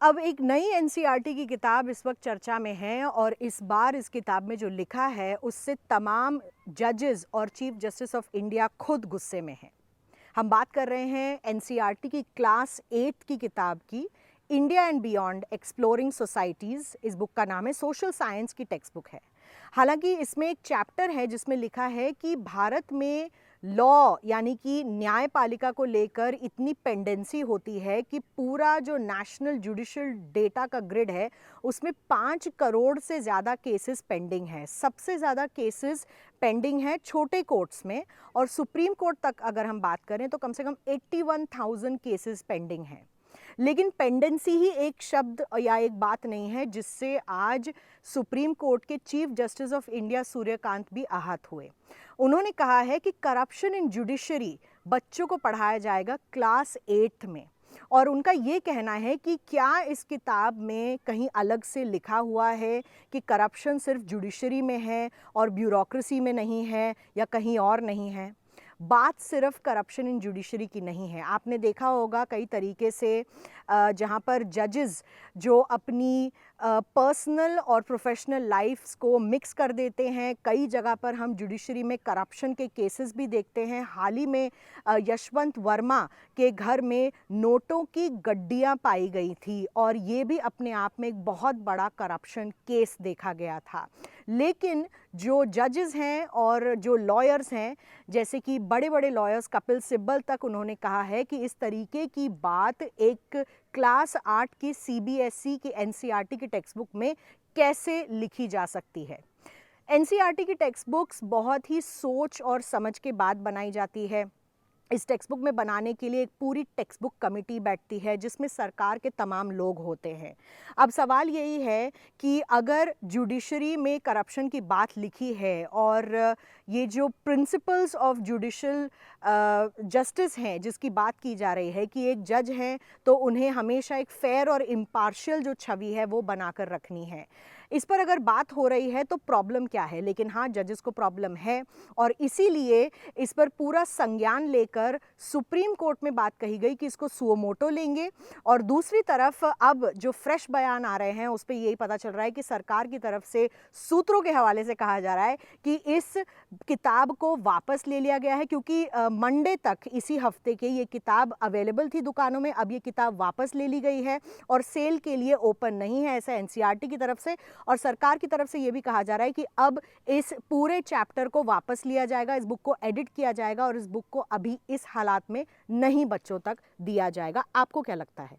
अब एक नई एनसीईआरटी की किताब इस वक्त चर्चा में है और इस बार इस किताब में जो लिखा है उससे तमाम जजेस और चीफ जस्टिस ऑफ इंडिया खुद गुस्से में हैं। हम बात कर रहे हैं एनसीईआरटी की क्लास 8 की किताब की, India and beyond exploring societies. इस बुक का नाम है, सोशल साइंस की टेक्स्ट बुक है। हालांकि इसमें एक चैप्टर है जिसमें लिखा है कि भारत में लॉ यानी कि न्यायपालिका को लेकर इतनी पेंडेंसी होती है कि पूरा जो नेशनल जुडिशियल डेटा का ग्रिड है उसमें 5 करोड़ से ज़्यादा केसेस पेंडिंग है। सबसे ज़्यादा केसेस पेंडिंग है छोटे कोर्ट्स में, और सुप्रीम कोर्ट तक अगर हम बात करें तो कम से कम 81,000 केसेस पेंडिंग हैं। लेकिन पेंडेंसी ही एक शब्द या एक बात नहीं है जिससे आज सुप्रीम कोर्ट के chief justice of India Suryakant भी आहत हुए। उन्होंने कहा है कि करप्शन इन जुडिशरी बच्चों को पढ़ाया जाएगा क्लास 8 में, और उनका ये कहना है कि क्या इस किताब में कहीं अलग से लिखा हुआ है कि करप्शन सिर्फ जुडिशरी में है और ब्यूरोक्रेसी में नहीं है या कहीं और नहीं है। बात सिर्फ करप्शन इन जुडिशरी की नहीं है। आपने देखा होगा कई तरीके से जहाँ पर जजेस जो अपनी पर्सनल और प्रोफेशनल लाइफ्स को मिक्स कर देते हैं, कई जगह पर हम जुडिशरी में करप्शन के केसेस भी देखते हैं। हाल ही में यशवंत वर्मा के घर में नोटों की गड्डियाँ पाई गई थी और ये भी अपने आप में एक बहुत बड़ा करप्शन केस देखा गया था। लेकिन जो जजेस हैं और जो लॉयर्स हैं, जैसे कि बड़े बड़े लॉयर्स कपिल सिब्बल तक, उन्होंने कहा है कि इस तरीके की बात एक क्लास 8 की सीबीएसई की एनसीईआरटी की टेक्स्ट बुक में कैसे लिखी जा सकती है। एनसीईआरटी की टेक्स्ट बुक्स बहुत ही सोच और समझ के बाद बनाई जाती है। इस टेक्स्ट बुक में बनाने के लिए एक पूरी टेक्स्ट बुक कमेटी बैठती है जिसमें सरकार के तमाम लोग होते हैं। अब सवाल यही है कि अगर जुडिशरी में करप्शन की बात लिखी है और ये जो प्रिंसिपल्स ऑफ जुडिशल जस्टिस हैं जिसकी बात की जा रही है कि एक जज हैं तो उन्हें हमेशा एक फेयर और इम्पार्शियल जो छवि है वो बनाकर रखनी है, इस पर अगर बात हो रही है तो प्रॉब्लम क्या है। लेकिन हाँ, जजेस को प्रॉब्लम है और इसीलिए इस पर पूरा संज्ञान लेकर सुप्रीम कोर्ट में बात कही गई कि इसको सुओ मोटो लेंगे। और दूसरी तरफ अब जो फ्रेश बयान आ रहे हैं उस पर यही पता चल रहा है कि सरकार की तरफ से सूत्रों के हवाले से कहा जा रहा है कि इस किताब को वापस ले लिया गया है, क्योंकि मंडे तक इसी हफ्ते के ये किताब अवेलेबल थी दुकानों में। अब ये किताब वापस ले ली गई है और सेल के लिए ओपन नहीं है, ऐसा एनसीईआरटी की तरफ से। और सरकार की तरफ से ये भी कहा जा रहा है कि अब इस पूरे चैप्टर को वापस लिया जाएगा, इस बुक को एडिट किया जाएगा और इस बुक को अभी इस हालात में नहीं बच्चों तक दिया जाएगा। आपको क्या लगता है?